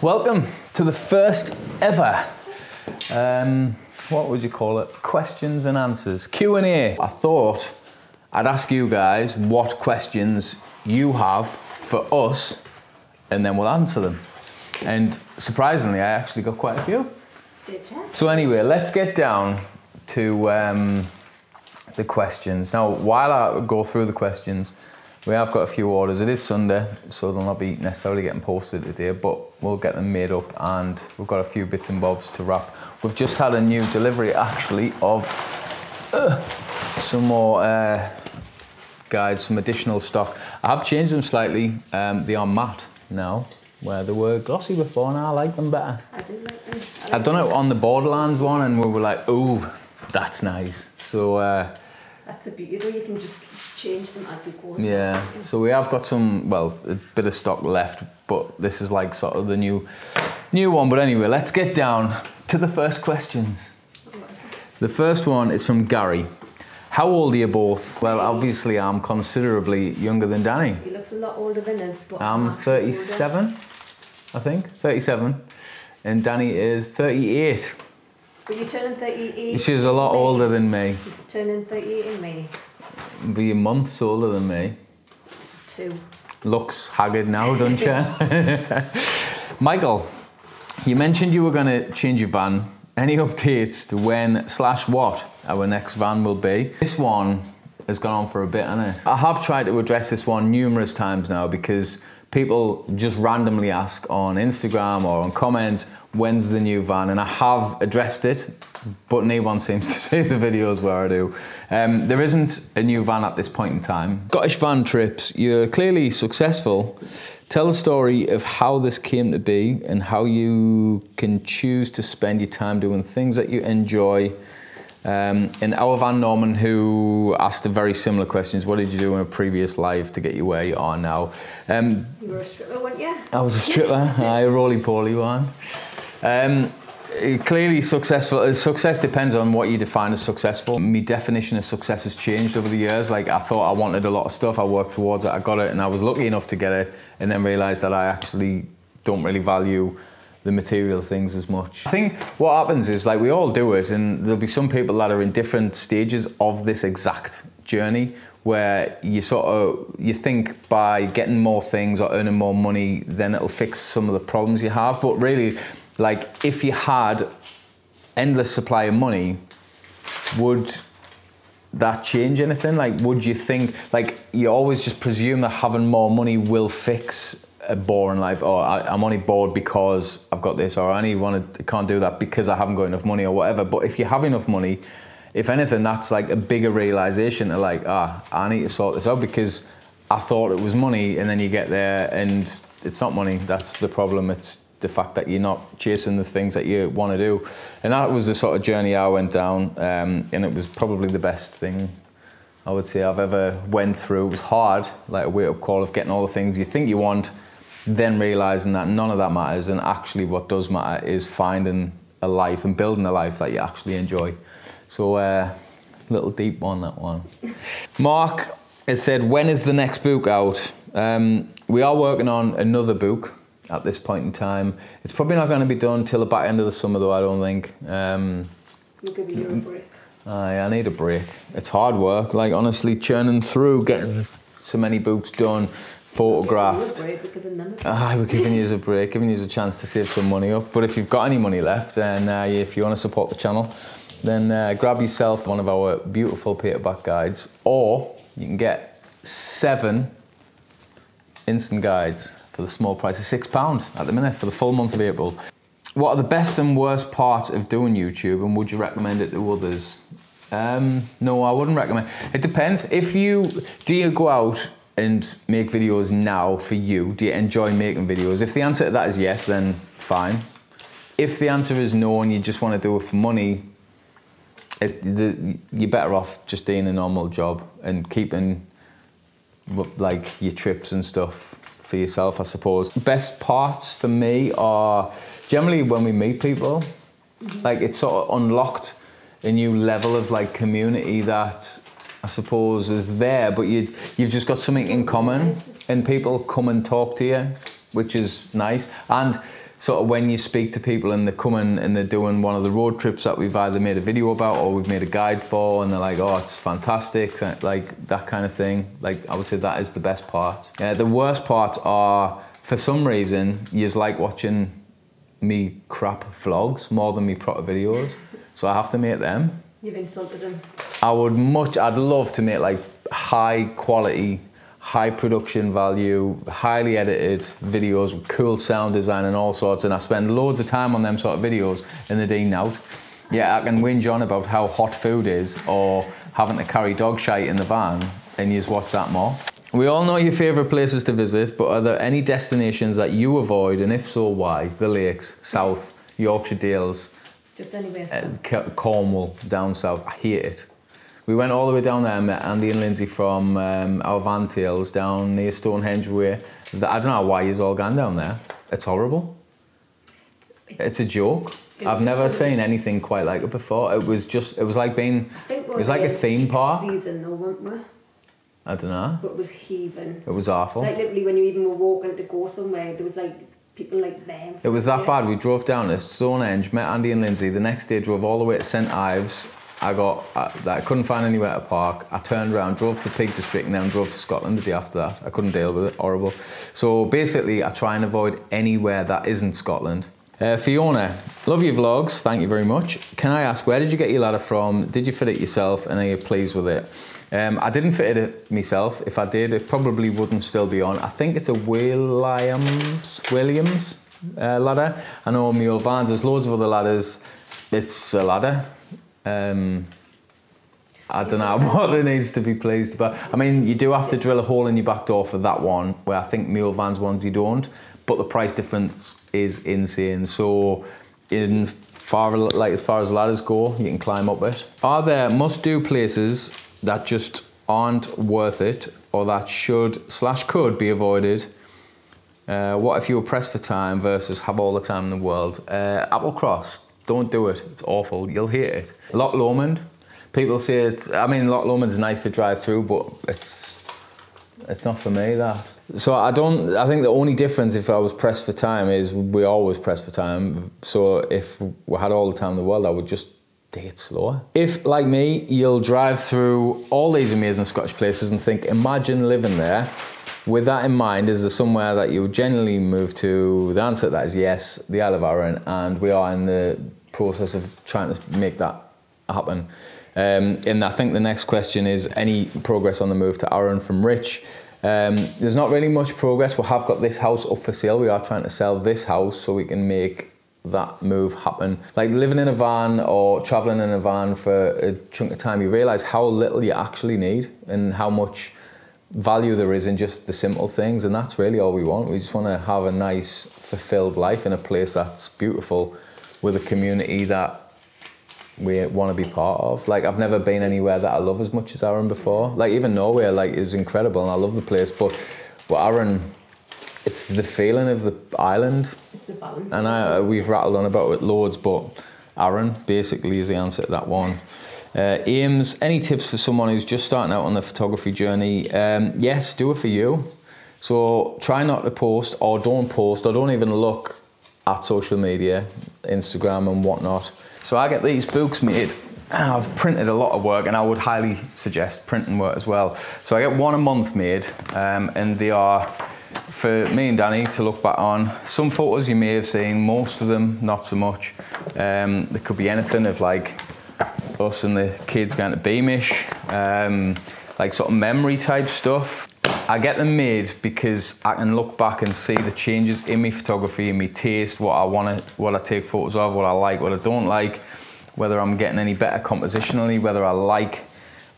Welcome to the first ever, what would you call it? Questions and answers, Q&A. I thought I'd ask you guys what questions you have for us and then we'll answer them. And surprisingly, I actually got quite a few. So anyway, let's get down to the questions. Now, while I go through the questions, we have got a few orders. It is Sunday, so they'll not be necessarily getting posted today, but we'll get them made up and we've got a few bits and bobs to wrap. We've just had a new delivery actually of some more guides, some additional stock. I have changed them slightly. They are matte now, where they were glossy before, and I like them better. I do like them. I've done it on the Borderlands one and we were like, ooh, that's nice. So that's the beauty though, you can just change them as you go. yeah, so we have got some, well, a bit of stock left, but this is like sort of the new one. But anyway, let's get down to the first questions. The first one is from Gary. How old are you both? Well, obviously I'm considerably younger than Danny. He looks a lot older than us, but I'm 37, I think, 37, and Danny is 38. But you're turning 38. She's a lot older than me. She's turning 38 in May. Be a month older than me. 2. Looks haggard now, don't you? Michael, you mentioned you were going to change your van. Any updates to when/what our next van will be? This one has gone on for a bit, hasn't it? I have tried to address this one numerous times now because people just randomly ask on Instagram or on comments, when's the new van? And I have addressed it, but no one seems to see the videos where I do. There isn't a new van at this point in time. Scottish van trips, you're clearly successful. Tell the story of how this came to be and how you can choose to spend your time doing things that you enjoy. And our Van Norman, who asked a very similar questions, what did you do in a previous life to get you where you are now? You were a stripper, weren't you? I was a stripper, a roly-poly one. Clearly successful. Success depends on what you define as successful. My definition of success has changed over the years. Like, I thought I wanted a lot of stuff, I worked towards it, I got it, and I was lucky enough to get it, and then realised that I actually don't really value the material things as much. I think what happens is, like, we all do it, and there'll be some people that are in different stages of this exact journey where you you think by getting more things or earning more money, then it'll fix some of the problems you have. But really, like, if you had endless supply of money, would that change anything? Like, would you think, like, you always just presume that having more money will fix a boring life, or I'm only bored because I've got this, or I can't do that because I haven't got enough money, or whatever. But if you have enough money, if anything, that's like a bigger realization to, like, I need to sort this out because I thought it was money, and then you get there and it's not money. That's the problem. It's the fact that you're not chasing the things that you want to do. And that was the sort of journey I went down, and it was probably the best thing I would say I've ever went through. It was hard, like a wake-up call of getting all the things you think you want, then realising that none of that matters, and actually what does matter is finding a life and building a life that you actually enjoy. So, little deep on that one. Mark, it said, when is the next book out? We are working on another book at this point in time. It's probably not going to be done till the back end of the summer though, I don't think. We'll give you a break. I need a break. It's hard work, like, honestly, churning through, getting so many books done, photographed. We're giving you a break, giving you a chance to save some money up. But if you've got any money left, then if you want to support the channel, then grab yourself one of our beautiful paperback guides, or you can get 7 instant guides for the small price of £6 at the minute for the full month of April. What are the best and worst parts of doing YouTube, and would you recommend it to others? No, I wouldn't recommend. It depends. Do you go out and make videos now for you? Do you enjoy making videos? If the answer to that is yes, then fine. If the answer is no and you just want to do it for money, you're better off just doing a normal job and keeping, like, your trips and stuff for yourself, I suppose. Best parts for me are generally when we meet people. Like, it's sort of unlocked a new level of, like, community that I suppose is there, but you've just got something in common, and people come and talk to you, which is nice. And sort of when you speak to people and they're coming and they're doing one of the road trips that we've either made a video about or we've made a guide for, and they're like, oh, it's fantastic, like that kind of thing. Like, I would say that is the best part. The worst parts are, for some reason, you just like watching me crap vlogs more than me proper videos, so I have to make them. You've insulted him. I'd love to make like high quality, high production value, highly edited videos with cool sound design and all sorts, and I spend loads of time on them sort of videos in the day and out. Yeah, I can whinge on about how hot food is or having to carry dog shite in the van, and you just watch that more. We all know your favourite places to visit, but are there any destinations that you avoid, and if so, why? The lakes, south, Yorkshire Dales, just anywhere. Cornwall, down south. I hate it. We went all the way down there and met Andy and Lindsay from our van tails down near Stonehenge way. I don't know why you've all gone down there. It's horrible. It's a joke. I've never seen anything quite like it before. It was like being, it was like a theme park. Season though, weren't we? I don't know. But it was heaving. It was awful. Like literally when you even were walking to go somewhere, there was like people like them. It was that bad. We drove down to Stonehenge, met Andy and Lindsay. The next day drove all the way to St Ives. I couldn't find anywhere to park. I turned around, drove to the Peak District, and then drove to Scotland the day after that. I couldn't deal with it. Horrible. So basically, I try and avoid anywhere that isn't Scotland. Fiona, love your vlogs. Thank you very much. Can I ask, where did you get your ladder from? Did you fit it yourself, and are you pleased with it? I didn't fit it myself. If I did, it probably wouldn't still be on. I think it's a Williams ladder. I know Mule Vans, there's loads of other ladders. It's a ladder. I don't know what it needs to be pleased about. I mean, you do have to drill a hole in your back door for that one, where I think Mule Vans ones you don't, but the price difference is insane. So as far as ladders go, you can climb up it. Are there must-do places that just aren't worth it, or that should/could be avoided? What if you were pressed for time versus have all the time in the world? Applecross, don't do it. It's awful. You'll hate it. Loch Lomond, people say it. I mean, Loch Lomond's nice to drive through, but it's not for me, that. So I think the only difference if I was pressed for time is we always press for time. So if we had all the time in the world, I would just take it slower. If, like me, you'll drive through all these amazing Scottish places and think, imagine living there. With that in mind, is there somewhere that you would genuinely move to? The answer to that is yes, the Isle of Arran, and we are in the process of trying to make that happen. And I think the next question is any progress on the move to Arran from Rich. There's not really much progress. We have got this house up for sale. We are trying to sell this house so we can make that move happen. Like living in a van or traveling in a van for a chunk of time, you realize how little you actually need and how much value there is in just the simple things, and that's really all we want. We just want to have a nice, fulfilled life in a place that's beautiful with a community that we want to be part of. Like, I've never been anywhere that I love as much as Arran before. Like, even Norway, like, it was incredible and I love the place, but Arran, it's the feeling of the island. It's the balance. And we've rattled on about it loads, but Arran basically is the answer to that one. Ames, any tips for someone who's just starting out on the photography journey? Yes, do it for you. So try not to post or don't even look at social media, Instagram and whatnot. So I get these books made, and I've printed a lot of work, and I would highly suggest printing work as well. So I get one a month made, and they are for me and Danny to look back on. Some photos you may have seen, most of them not so much. There could be anything of like us and the kids going to Beamish, like sort of memory type stuff. I get them made because I can look back and see the changes in my photography, in my taste, what I take photos of, what I like, what I don't like, whether I'm getting any better compositionally, whether I like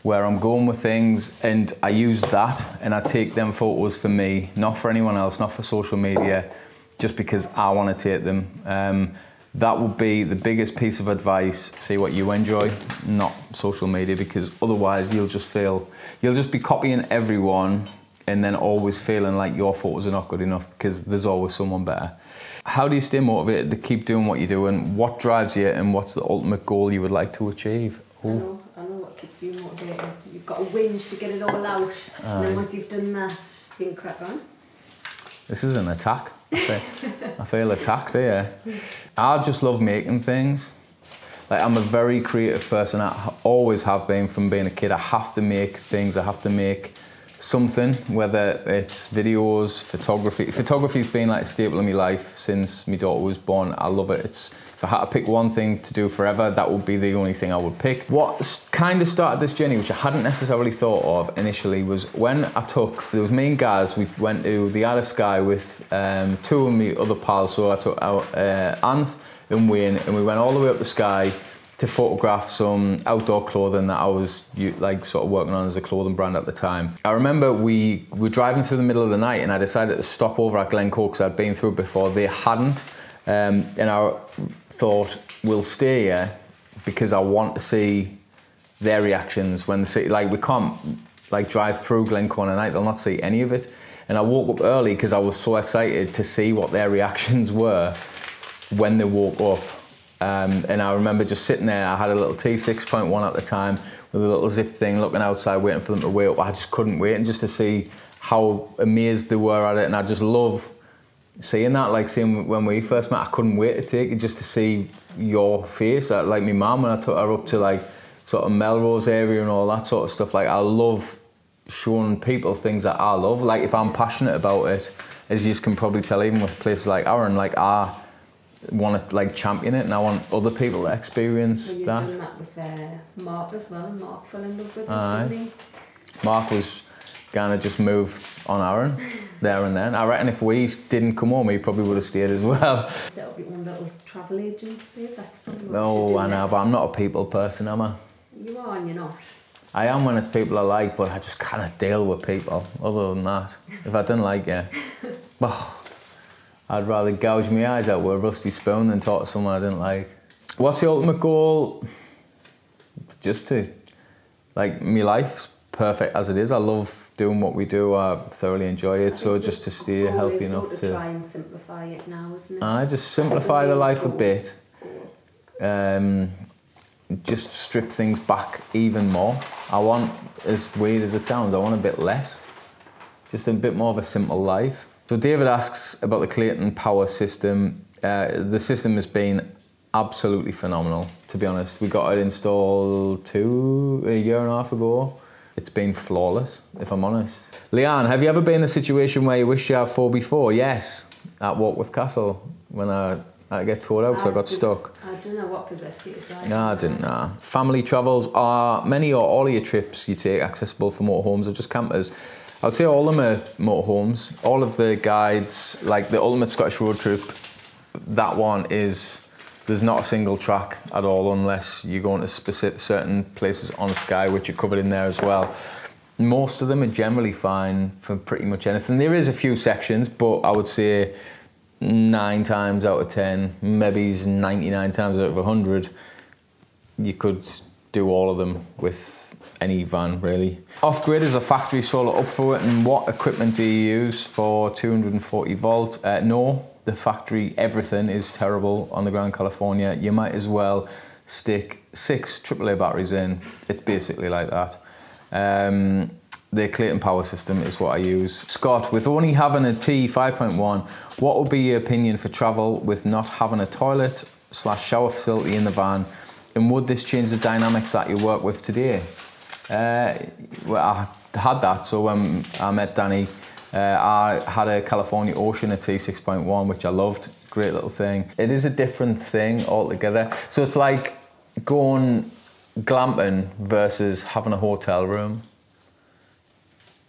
where I'm going with things, and I use that and I take them photos for me, not for anyone else, not for social media, just because I want to take them. That would be the biggest piece of advice. See what you enjoy, not social media, because otherwise you'll just be copying everyone and then always feeling like your photos are not good enough because there's always someone better. How do you stay motivated to keep doing what you're doing? What drives you and what's the ultimate goal you would like to achieve? I know what keeps you motivated. You've got a whinge to get it all out, and then once you've done that, you can crack on. This is an attack. I feel attacked here. I just love making things. Like, I'm a very creative person. I always have been from being a kid. I have to make things. I have to make something, whether it's videos, photography. Photography's been like a staple in my life since my daughter was born. I love it. If I had to pick one thing to do forever, that would be the only thing I would pick. What kind of started this journey, which I hadn't necessarily thought of initially, was when there was me and Gaz, we went to the Isle of Skye with two of my other pals. So I took out Anth and Wayne, and we went all the way up the Skye to photograph some outdoor clothing that I was like sort of working on as a clothing brand at the time. I remember we were driving through the middle of the night, and I decided to stop over at Glencoe because I'd been through it before. They hadn't, and I thought, we'll stay here because I want to see their reactions when like, we can't like drive through Glencoe on a night, they'll not see any of it. And I woke up early because I was so excited to see what their reactions were when they woke up. And I remember just sitting there. I had a little T6.1 at the time with a little zip thing, looking outside, waiting for them to wake up. I just couldn't wait, and just to see how amazed they were at it. And I just love seeing that, like seeing when we first met. I couldn't wait to take it, just to see your face. Like my mum, when I took her up to like sort of Melrose area and all that sort of stuff. Like, I love showing people things that I love. Like, if I'm passionate about it, as you can probably tell, even with places like Aaron, like I want to like champion it, and I want other people to experience that. You've done that with Mark as well, and Mark fell in love with it, didn't he? Mark was gonna just move on Aaron there and then. I reckon if we didn't come home, he probably would have stayed as well. Set up your own little travel agency. That's probably what No, I know, but I'm not a people person, am I? You are and you're not. I am when it's people I like, but I just can't deal with people. Other than that, if I didn't like you, oh, I'd rather gouge my eyes out with a rusty spoon than talk to someone I didn't like. What's the ultimate goal? Just to, like, my life's perfect as it is. I love doing what we do. I thoroughly enjoy it. So just to stay healthy enough to try and simplify it now, isn't it? I just simplify the life a bit. Just strip things back even more. I want, as weird as it sounds, I want a bit less. Just a bit more of a simple life. So David asks about the Clayon Power system. The system has been absolutely phenomenal, to be honest. We got it installed a year and a half ago. It's been flawless, if I'm honest. Leanne, have you ever been in a situation where you wished you had 4x4? Yes, at Warkworth Castle, when I get towed out because I got stuck. I don't know what possessed you to drive. No, I didn't, nah. Family travels, are many or all of your trips you take accessible for motorhomes or just campers? I'd say all of them are motorhomes. All of the guides, like the Ultimate Scottish Road Trip, that one is, there's not a single track at all unless you go into certain places on Skye, which are covered in there as well. Most of them are generally fine for pretty much anything. There is a few sections, but I would say 9 times out of 10, maybe 99 times out of 100, you could do all of them with any van, really. Offgrid is a factory solar up for it, and what equipment do you use for 240 volt? No, the factory, everything is terrible on the ground in California. You might as well stick 6 AAA batteries in. It's basically like that. The Clayon Power system is what I use. Scott, with only having a T5.1, what would be your opinion for travel with not having a toilet/shower facility in the van? And would this change the dynamics that you work with today? Well, I had that. So when I met Danny, I had a California Ocean, a T6.1, which I loved. Great little thing. It is a different thing altogether. So it's like going glamping versus having a hotel room.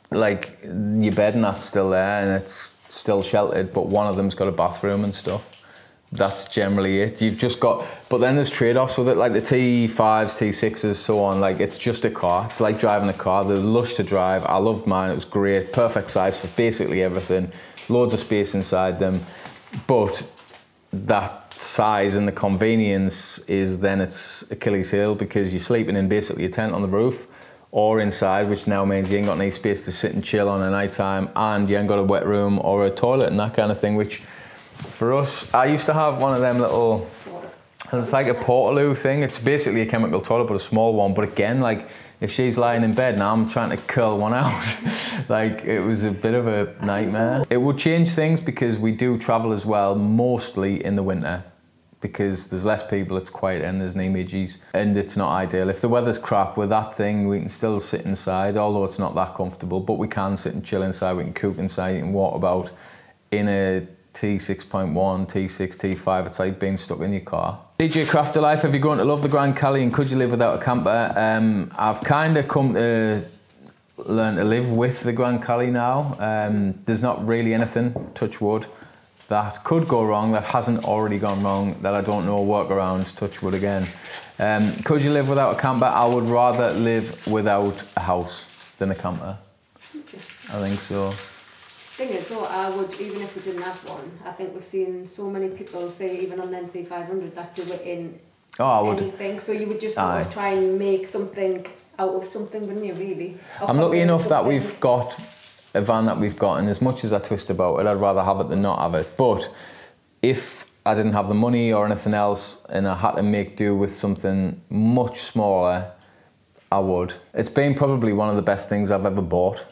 Like, your bed and that's still there and it's still sheltered, but one of them's got a bathroom and stuff. That's generally it. You've just got, but then there's trade-offs with it, like the T5s, T6s, so on. Like, it's just a car. It's like driving a car. They're lush to drive. I loved mine. It was great. Perfect size for basically everything. Loads of space inside them. But that size and the convenience is then its Achilles heel, because you're sleeping in basically a tent on the roof or inside, which now means you ain't got any space to sit and chill on at night time, and you ain't got a wet room or a toilet and that kind of thing, which for us, I used to have one of them little, it's like a Portaloo thing. It's basically a chemical toilet, but a small one. But again, like, if she's lying in bed now, I'm trying to curl one out. Like, it was a bit of a nightmare. It would change things because we do travel as well, mostly in the winter, because there's less people, it's quiet, and there's no images, and it's not ideal. If the weather's crap with that thing, we can still sit inside, although it's not that comfortable, but we can sit and chill inside, we can cook inside, you can walk about in a T6.1, T6, T5, it's like being stuck in your car. DJ Crafter Life, have you grown to love the Grand Cali and could you live without a camper? I've kind of come to learn to live with the Grand Cali now. There's not really anything, touch wood, that could go wrong, that hasn't already gone wrong, that I don't know a workaround, touch wood again. Could you live without a camper? I would rather live without a house than a camper. I think so. Thing is, though, I would, even if we didn't have one, I think we've seen so many people, say, even on the NC500, that do it in anything. So you would just sort of try and make something out of something, wouldn't you, really? I'm lucky enough that we've got a van that we've got, and as much as I twist about it, I'd rather have it than not have it. But if I didn't have the money or anything else, and I had to make do with something much smaller, I would. It's been probably one of the best things I've ever bought,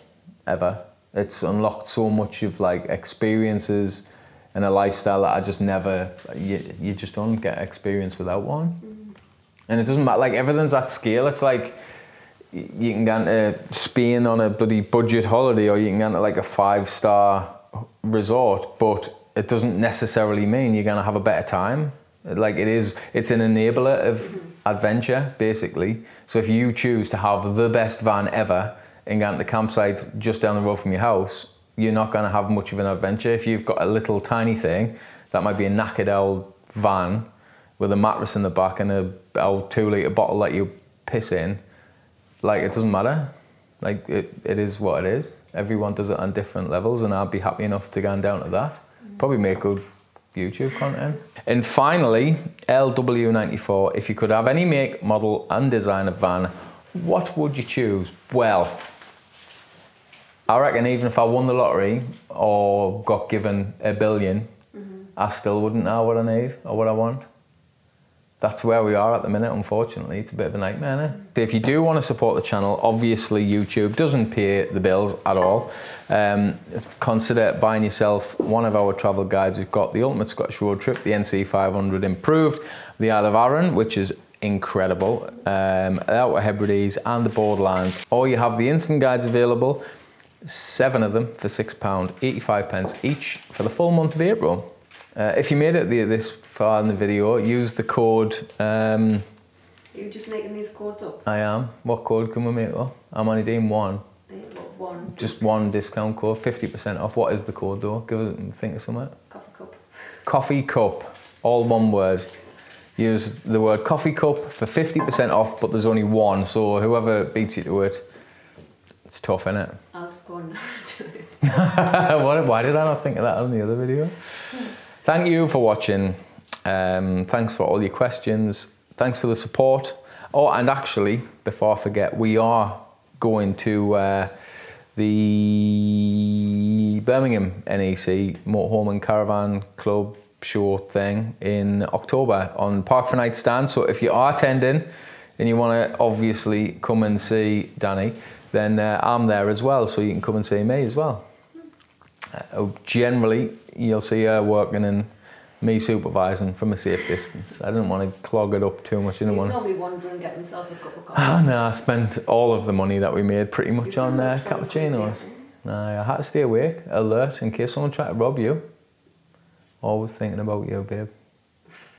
ever. It's unlocked so much of like experiences and a lifestyle that I just never, you just don't get experience without one. And it doesn't matter, like everything's at scale. It's like you can go to Spain on a bloody budget holiday, or you can go to like a 5-star resort, but it doesn't necessarily mean you're gonna have a better time. Like it's an enabler of adventure, basically. So if you choose to have the best van ever, and go to the campsite just down the road from your house, you're not going to have much of an adventure. If you've got a little tiny thing, that might be a knackered old van with a mattress in the back and a old 2-litre bottle that you piss in, like it doesn't matter. Like it is what it is. Everyone does it on different levels, and I'd be happy enough to go down to that. Probably make good YouTube content. And finally, LW94, if you could have any make, model and design of van, what would you choose? Well, I reckon even if I won the lottery or got given $1 billion, I still wouldn't know what I need or what I want. That's where we are at the minute, unfortunately. It's a bit of a nightmare, isn't it? If you do want to support the channel, obviously YouTube doesn't pay the bills at all. Consider buying yourself one of our travel guides. We've got the Ultimate Scottish Road Trip, the NC500 Improved, the Isle of Arran, which is incredible, the Outer Hebrides and the Borderlands. Or you have the instant guides available, 7 of them for £6, 85 pence each for the full month of April. If you made it this far in the video, use the code... You're just making these codes up? I am. What code can we make up? I'm only doing one. One? Just one discount code, 50% off. What is the code though? Think of something. Coffee cup. Coffee cup, all one word. Use the word coffee cup for 50% off, but there's only one, so whoever beats you to it, it's tough, innit? I'll just go on now. Why did I not think of that on the other video? Thank you for watching. Thanks for all your questions. Thanks for the support. Oh, and actually, before I forget, we are going to the Birmingham NEC Motorhome and Caravan Club show thing in October on Park for Night stand. So if you are attending and you want to obviously come and see Danny, then I'm there as well, so you can come and see me as well. Generally, you'll see her working and me supervising from a safe distance. I didn't want to clog it up too much. He's normally wandering, getting himself a cup of coffee. Oh no, I spent all of the money that we made pretty much on cappuccinos. I had to stay awake, alert, in case someone tried to rob you. Always thinking about you, babe.